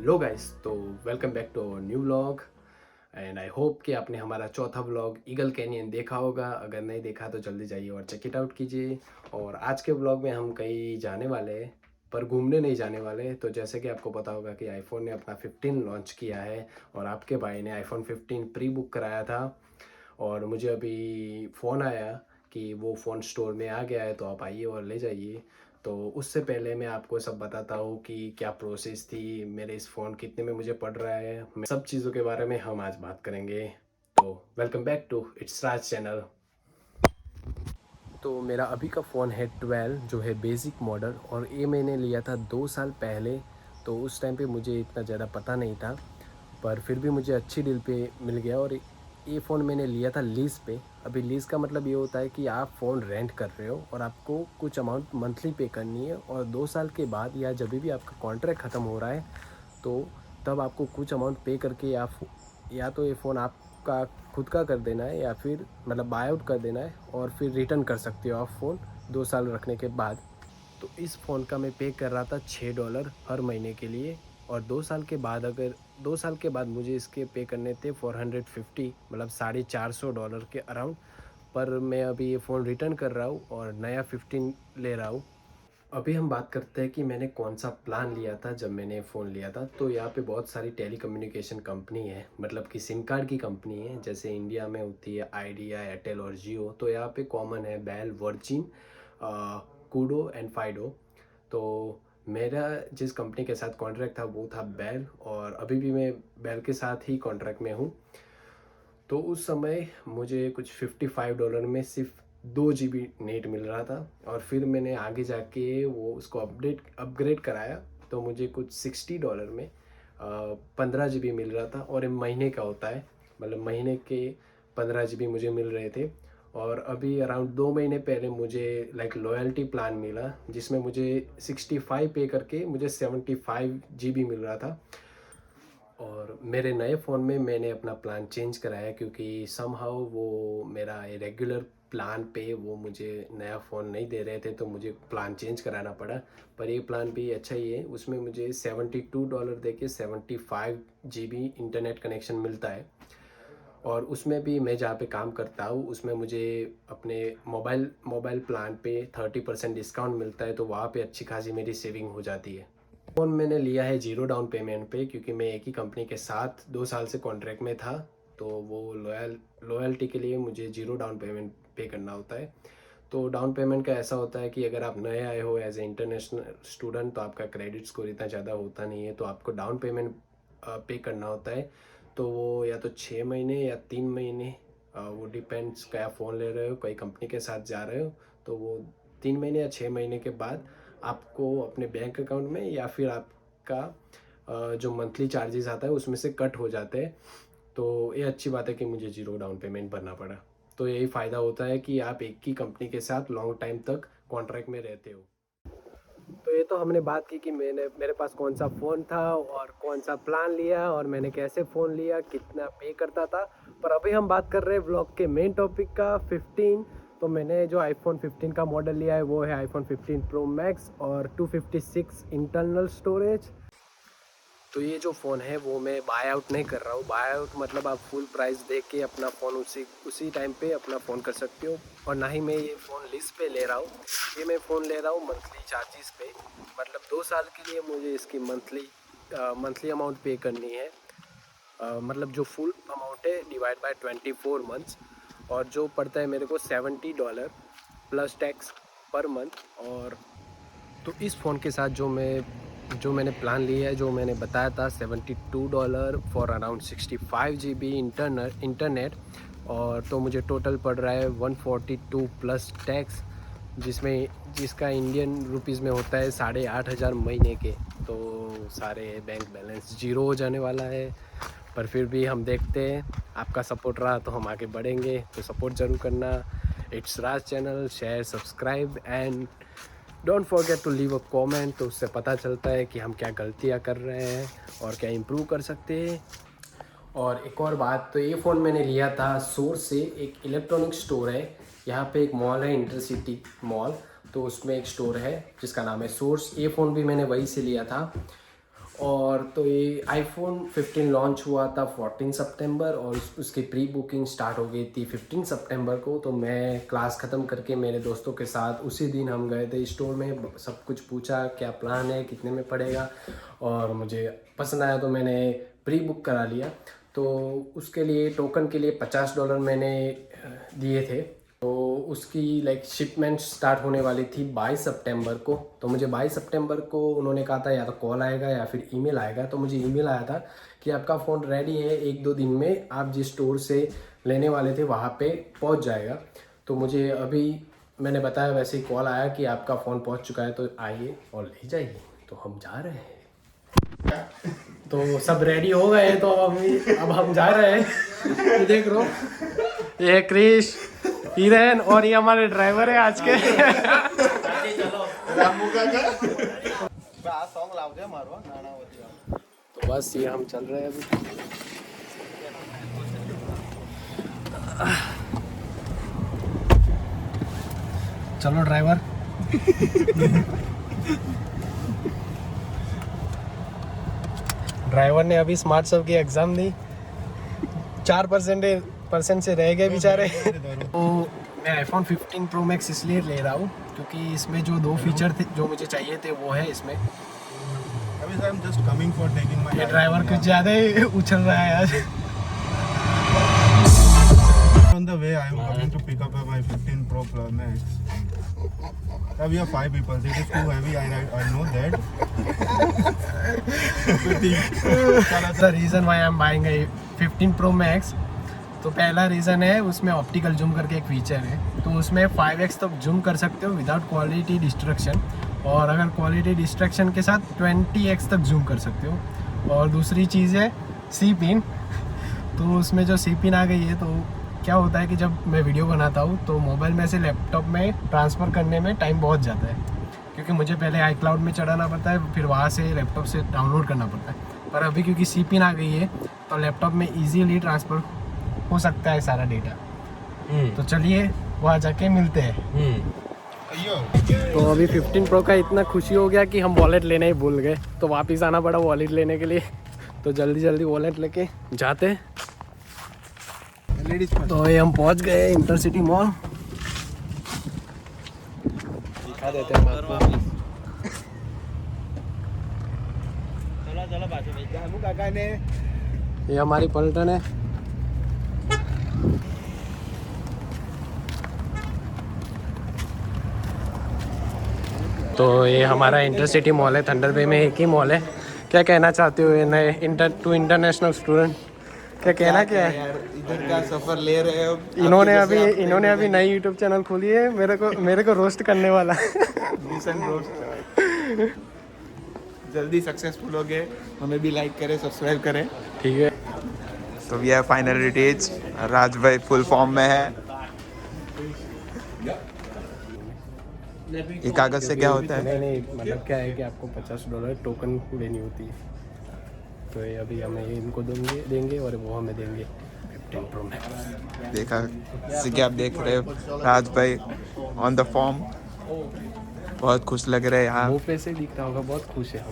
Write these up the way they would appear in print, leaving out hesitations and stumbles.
Hello guys, तो welcome back to new vlog. And I hope कि आपने हमारा चौथा व्लॉग ईगल कैनियन देखा होगा। अगर नहीं देखा तो जल्दी जाइए और चेक इट आउट कीजिए। और आज के व्लॉग में हम कहीं जाने वाले हैं, पर घूमने नहीं जाने वाले। तो जैसे कि आपको पता होगा कि आईफोन ने अपना 15 लॉन्च किया है और आपके भाई ने आईफोन 15 प्री बुक कराया था। और मुझे अभी फ़ोन आया कि वो फ़ोन स्टोर में आ गया है, तो आप आइए और ले जाइए। तो उससे पहले मैं आपको सब बताता हूँ कि क्या प्रोसेस थी, मेरे इस फ़ोन कितने में मुझे पड़ रहा है, मैं सब चीज़ों के बारे में हम आज बात करेंगे। तो welcome back to it's Raj channel. तो मेरा अभी का फ़ोन है 12 जो है बेसिक मॉडल, और ये मैंने लिया था 2 साल पहले। तो उस टाइम पे मुझे इतना ज़्यादा पता नहीं था, पर फिर भी मुझे अच्छी डील पे मिल गया। और ये फ़ोन मैंने लिया था लीज़ पे। अभी लीज़ का मतलब ये होता है कि आप फ़ोन रेंट कर रहे हो और आपको कुछ अमाउंट मंथली पे करनी है, और 2 साल के बाद या जब भी आपका कॉन्ट्रैक्ट ख़त्म हो रहा है तो तब आपको कुछ अमाउंट पे करके या तो ये फ़ोन आपका खुद का कर देना है, या फिर मतलब बाय आउट कर देना है, और फिर रिटर्न कर सकते हो आप फ़ोन 2 साल रखने के बाद। तो इस फ़ोन का मैं पे कर रहा था $6 हर महीने के लिए। और 2 साल के बाद मुझे इसके पे करने थे 450, मतलब $450 के अराउंड। पर मैं अभी ये फ़ोन रिटर्न कर रहा हूँ और नया 15 ले रहा हूँ। अभी हम बात करते हैं कि मैंने कौन सा प्लान लिया था जब मैंने फ़ोन लिया था। तो यहाँ पे बहुत सारी टेली कम्युनिकेशन कंपनी है, मतलब कि सिम कार्ड की कंपनी है। जैसे इंडिया में होती है आइडिया, एयरटेल और जियो। तो यहाँ पे कॉमन है Bell, Virgin, Koodo and Fido. तो मेरा जिस कंपनी के साथ कॉन्ट्रैक्ट था वो था बेल, और अभी भी मैं बेल के साथ ही कॉन्ट्रैक्ट में हूँ। तो उस समय मुझे कुछ $55 में सिर्फ 2 GB नेट मिल रहा था। और फिर मैंने आगे जाके वो उसको अपग्रेड कराया, तो मुझे कुछ $60 में 15 GB मिल रहा था। और ये महीने का होता है, मतलब महीने के 15 GB मुझे मिल रहे थे। और अभी अराउंड 2 महीने पहले मुझे लाइक लॉयल्टी प्लान मिला, जिसमें मुझे 65 पे करके मुझे 75 GB मिल रहा था। और मेरे नए फ़ोन में मैंने अपना प्लान चेंज कराया, क्योंकि समहाउ वो मेरा रेगुलर प्लान पे वो मुझे नया फ़ोन नहीं दे रहे थे, तो मुझे प्लान चेंज कराना पड़ा। पर ये प्लान भी अच्छा ही है, उसमें मुझे $72 दे के 75 GB इंटरनेट कनेक्शन मिलता है। और उसमें भी मैं जहाँ पे काम करता हूँ उसमें मुझे अपने मोबाइल प्लान पे 30% डिस्काउंट मिलता है, तो वहाँ पे अच्छी खासी मेरी सेविंग हो जाती है। फ़ोन मैंने लिया है ज़ीरो डाउन पेमेंट पे, क्योंकि मैं एक ही कंपनी के साथ 2 साल से कॉन्ट्रैक्ट में था। तो वो लॉयल्टी के लिए मुझे ज़ीरो डाउन पेमेंट पे करना होता है। तो डाउन पेमेंट का ऐसा होता है कि अगर आप नए आए हो एज ए इंटरनेशनल स्टूडेंट, तो आपका क्रेडिट स्कोर इतना ज़्यादा होता नहीं है, तो आपको डाउन पेमेंट पे करना होता है। तो वो या तो 6 महीने या 3 महीने, वो डिपेंड्स क्या फ़ोन ले रहे हो, कोई कंपनी के साथ जा रहे हो। तो वो 3 महीने या 6 महीने के बाद आपको अपने बैंक अकाउंट में, या फिर आपका जो मंथली चार्जेस आता है उसमें से कट हो जाते हैं। तो ये अच्छी बात है कि मुझे ज़ीरो डाउन पेमेंट भरना पड़ा। तो यही फ़ायदा होता है कि आप एक ही कंपनी के साथ लॉन्ग टाइम तक कॉन्ट्रैक्ट में रहते हो। तो ये तो हमने बात की कि मेरे पास कौन सा फ़ोन था और कौन सा प्लान लिया और मैंने कैसे फ़ोन लिया, कितना पे करता था। पर अभी हम बात कर रहे हैं व्लॉग के मेन टॉपिक का, 15। तो मैंने जो आईफोन 15 का मॉडल लिया है वो है आईफोन 15 प्रो मैक्स और 256 इंटरनल स्टोरेज। तो ये जो फ़ोन है वो मैं बाय आउट नहीं कर रहा हूँ। बाय आउट मतलब आप फुल प्राइस दे के अपना फ़ोन उसी टाइम पे अपना फ़ोन कर सकते हो। और ना ही मैं ये फ़ोन लीज़ पे ले रहा हूँ, ये मैं फ़ोन ले रहा हूँ मंथली चार्जेस पे। मतलब 2 साल के लिए मुझे इसकी मंथली अमाउंट पे करनी है। मतलब जो फुल अमाउंट है डिवाइड बाय 24 मंथ्स, और जो पड़ता है मेरे को $70 प्लस टैक्स पर मंथ। और तो इस फ़ोन के साथ जो मैंने प्लान लिया है, जो मैंने बताया था, $72 फॉर अराउंड 65 GB इंटरनेट। और तो मुझे टोटल पड़ रहा है 142 प्लस टैक्स, जिसका इंडियन रुपीज़ में होता है 8,500 महीने के। तो सारे बैंक बैलेंस जीरो हो जाने वाला है। पर फिर भी हम देखते हैं, आपका सपोर्ट रहा तो हम आगे बढ़ेंगे। तो सपोर्ट ज़रूर करना। It's Raj channel, share, subscribe and don't forget to leave a comment. तो उससे पता चलता है कि हम क्या गलतियाँ कर रहे हैं और क्या इम्प्रूव कर सकते हैं। और एक और बात, तो ये फ़ोन मैंने लिया था सोर्स से, एक इलेक्ट्रॉनिक स्टोर है यहाँ पे, एक मॉल है इंटरसिटी मॉल। तो उसमें एक स्टोर है जिसका नाम है सोर्स। ये फ़ोन भी मैंने वहीं से लिया था। और तो ये आईफोन 15 लॉन्च हुआ था 14 सितंबर और उसकी प्री बुकिंग स्टार्ट हो गई थी 15 सितंबर को। तो मैं क्लास ख़त्म करके मेरे दोस्तों के साथ उसी दिन हम गए थे स्टोर में, सब कुछ पूछा क्या प्लान है, कितने में पड़ेगा, और मुझे पसंद आया तो मैंने प्री बुक करा लिया। तो उसके लिए टोकन के लिए $50 मैंने दिए थे। तो उसकी लाइक शिपमेंट स्टार्ट होने वाली थी 22 सितंबर को। तो मुझे 22 सितंबर को उन्होंने कहा था या तो कॉल आएगा या फिर ईमेल आएगा। तो मुझे ईमेल आया था कि आपका फ़ोन रेडी है, 1-2 दिन में आप जिस स्टोर से लेने वाले थे वहाँ पे पहुँच जाएगा। तो मुझे अभी मैंने बताया वैसे ही कॉल आया कि आपका फ़ोन पहुँच चुका है, तो आइए और ले जाइए। तो हम जा रहे हैं। तो सब रेडी हो गए, तो अब हम जा रहे हैं। ये देख लो, ये क्रिश, हिरेन और ये हमारे ड्राइवर है आज के। तो बस ये हम चल रहे हैं अभी। चलो ड्राइवर। ड्राइवर ने अभी स्मार्ट सर्व की एग्ज़ाम दी, 4% से रह गए बेचारे। तो मैं आईफोन 15 प्रो मैक्स इसलिए ले रहा हूँ क्योंकि इसमें जो 2 फीचर थे जो मुझे चाहिए थे वो है इसमें। ये ड्राइवर कुछ ज़्यादा ही उछल रहा है आज। On the way, I am coming to pick up my 15 Pro Max. We are 5 people. It is too heavy. I know that. The reason why I am buying a 15 Pro Max, तो पहला reason है उसमें optical zoom करके एक feature है। तो उसमें 5x तक जूम कर सकते हो विदाउट क्वालिटी डिस्ट्रक्शन, और अगर क्वालिटी डिस्ट्रक्शन के साथ 20x तक जूम कर सकते हो। और दूसरी चीज़ है सी पिन। तो उसमें जो सी पिन आ गई है, तो क्या होता है कि जब मैं वीडियो बनाता हूँ तो मोबाइल में से लैपटॉप में ट्रांसफ़र करने में टाइम बहुत जाता है, क्योंकि मुझे पहले iCloud में चढ़ाना पड़ता है, फिर वहाँ से लैपटॉप से डाउनलोड करना पड़ता है। पर अभी क्योंकि सी पिन आ गई है तो लैपटॉप में ईजीली ट्रांसफ़र हो सकता है सारा डेटा। तो चलिए वहाँ जाके मिलते हैं। तो अभी 15 प्रो का इतना खुशी हो गया कि हम वॉलेट लेना ही भूल गए, तो वापस आना पड़ा वॉलेट लेने के लिए। तो जल्दी जल्दी वॉलेट लेके जाते हैं। तो ये हम पहुंच गए इंटरसिटी मॉल। दिखा देते हैं आपको। ये हमारी पलटन है। तो ये हमारा इंटरसिटी मॉल है, थंडर बे में एक ही मॉल है। क्या कहना चाहते हो ये नए इंटरनेशनल स्टूडेंट, क्या कहना क्या है? यार इधर का सफर ले रहे हो। इन्होंने अभी नई यूट्यूब चैनल खोली है, मेरे को रोस्ट करने वाला। जल्दी सक्सेसफुल हो गए, हमें भी लाइक करें, सब्सक्राइब करें। ठीक है। तो वी आर फाइनल रिटेज, राज भाई फुल फॉर्म में है। ये कागज से क्या होता है? नहीं, मतलब क्या है कि आपको $50 टोकन देनी होती है। तो ये अभी हमें इनको देंगे और वो हमें देंगे 15 प्रो मैक्स। देखा, जैसे कि आप देख रहे हो राज भाई ऑन द फॉर्म, बहुत खुश लग रहे हैं यहाँ। मुँह पे से दिख रहा होगा, बहुत खुश है हम।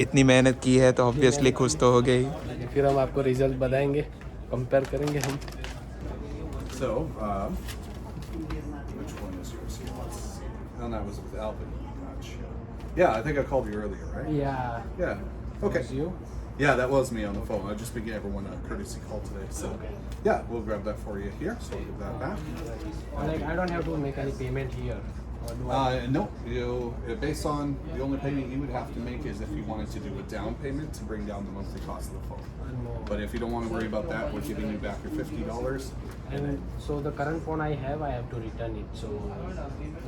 इतनी मेहनत की है तो ऑब्वियसली खुश तो हो गई। फिर हम आपको रिजल्ट बताएंगे, कंपेयर करेंगे हम। So, which one is yours? And that was with Alvin. Gotcha. Yeah, I think I called you earlier, right? Yeah. Okay. You? Yeah, that was me on the phone. I've just been giving everyone a courtesy call today. So, yeah, we'll grab that for you here. So we'll give that back. Like I don't have to make any payment here. Or do I? No, based on the only payment you would have to make is if you wanted to do a down payment to bring down the monthly cost of the phone. But if you don't want to worry about that, we're giving you back your $50. And so the current phone I have to return it. So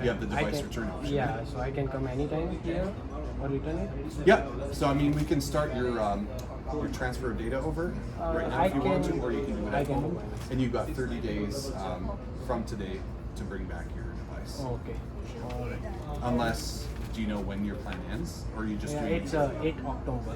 You have the device return option. Yeah, so I can come anytime here or return it. Yeah. So I mean, we can start your transfer of data over right now if you want to, or you can do it at home. And you've got 30 days from today to bring back your device. Okay. All right. Unless, do you know when your plan ends, or you just Yeah, doing it's 8 October.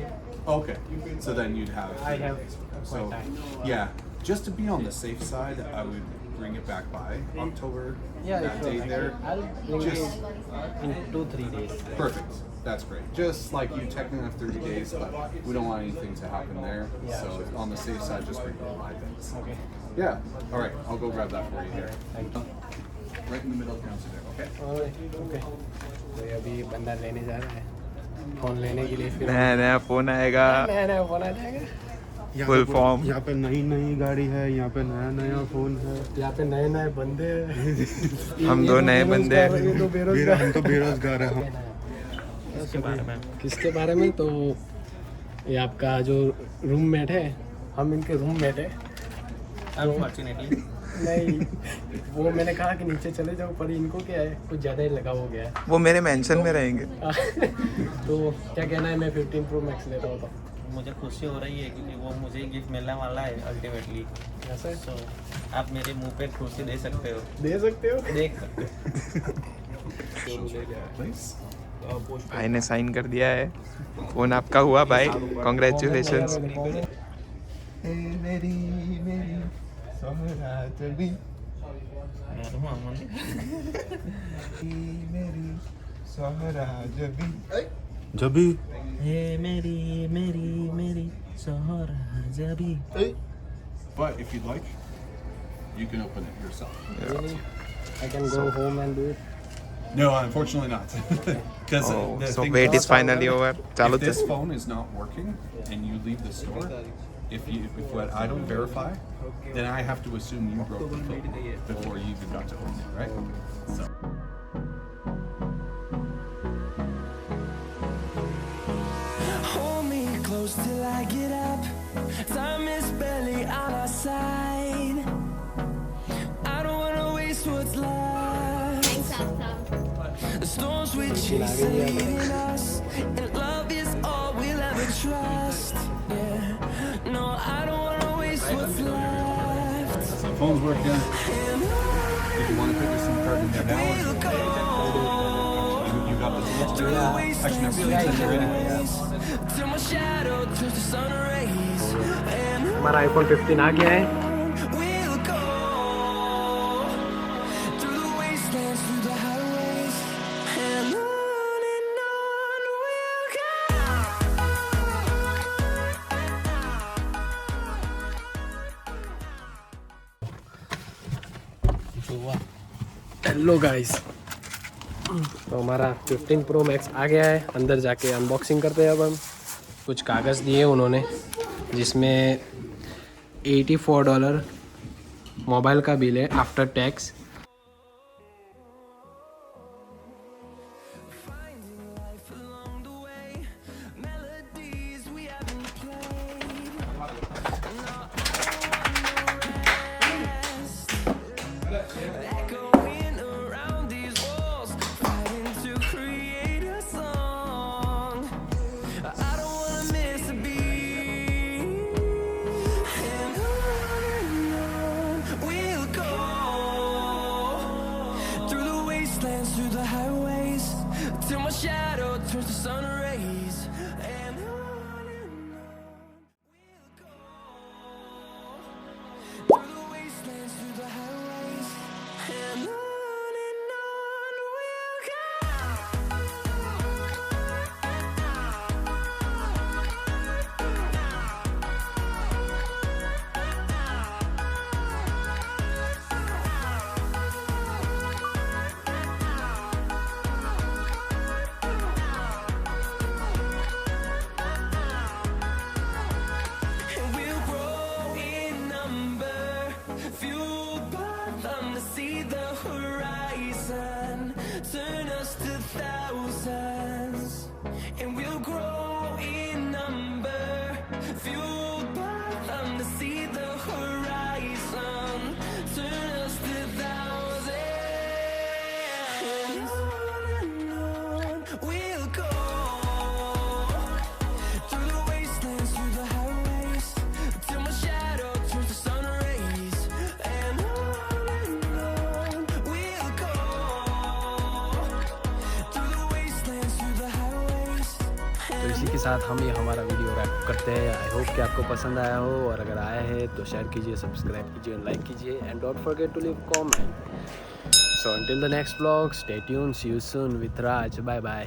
Okay. So then you'd have. I have So quite time. yeah, just to be on the safe side, I would bring it back by October, Yeah, that sure. date there. I'll bring Just- it in 2-3 days. Perfect. That's great. Just like you technically have 30 days, but we don't want anything to happen there. Yeah, So on the safe side, just bring it in 5 days. Okay. Yeah. All right. I'll go grab that for you here. Thank you. Right in the middle of the counter there. Okay. Alright, okay. तो ये अभी बंदा लेने जा रहा है phone लेने के लिए फिर नया नया फोन आएगा, नया फोन आ जाएगा। Full form. यहाँ पे नई नई गाड़ी है, यहाँ पे नया नया फोन है। यहाँ पे नए नए बंदे हैं। हम दो नए बंदे हैं। ये तो बेरोजगार हम तो बेरोजगार है। किसके बारे में? तो ये आपका जो रूममेट है, हम इनके रूममेट है। अनफॉर्चुनेटली नहीं, वो मैंने कहा कि नीचे चले जाओ, पर इनको क्या है, कुछ ज़्यादा ही लगा हो गया है। वो मेरे मेंशन में रहेंगे। तो क्या कहना है, मैं 15 Pro Max लेता हूँ तो मुझे खुशी हो रही है क्योंकि वो मुझे गिफ्ट मिलने वाला है अल्टीमेटली। ऐसा है? सो आप मेरे मुंह पे खुशी दे सकते हो, दे सकते हो। देख सकते Please. भाई ने साइन कर दिया है, फोन आपका हुआ भाई, कॉन्ग्रेचुलेशंस। जब भी हे मेरी मेरी मेरी सोहरा जबी। But if you'd like, you can open it yourself. Really? I can go home and do it. No, unfortunately not. Because Oh, so wait is finally over. चलो if this तो phone is not working and you leave the store, if what I don't verify, then I have to assume you broke the phone before you even got to open it, right? So. Hold me close till I get up. Time is barely on our side. I don't wanna waste what's left. The storms we chase are leading us, and love is all we'll ever trust. Yeah, no, I don't wanna waste what's left. So phone's working. If you want to put your SIM card in there now, We'll go you got the through the Actually, no, wastelands, through it's the in there anyway. highways, till my shadow turns to sun rays. And हमारा iPhone 15 आ गया है। we'll go through the wastelands, through the highways, and on we'll go. Hello guys, तो हमारा 15 Pro Max आ गया है। अंदर जाके unboxing करते हैं अब हम। कुछ कागज़ दिए उन्होंने, जिसमें $84 मोबाइल का बिल है after tax. Finding life along the way, melodies we haven't played. No, I don't wanna rest. Echoing around these walls, fighting to create a song. I don't wanna miss a beat. And on we'll go through the wastelands, through the highways, till my shadow turns to sun rays. And on we'll go through the wastelands, through the highways, and on we'll go. तो इसी के साथ हम ये हमारा video rap करते हैं। आई hope कि आपको पसंद आया हो, और अगर आया है तो शेयर कीजिए, सब्सक्राइब कीजिए, लाइक कीजिए, and don't forget to leave comment. So until the next vlog, stay tuned. See you soon with Raj. Bye bye.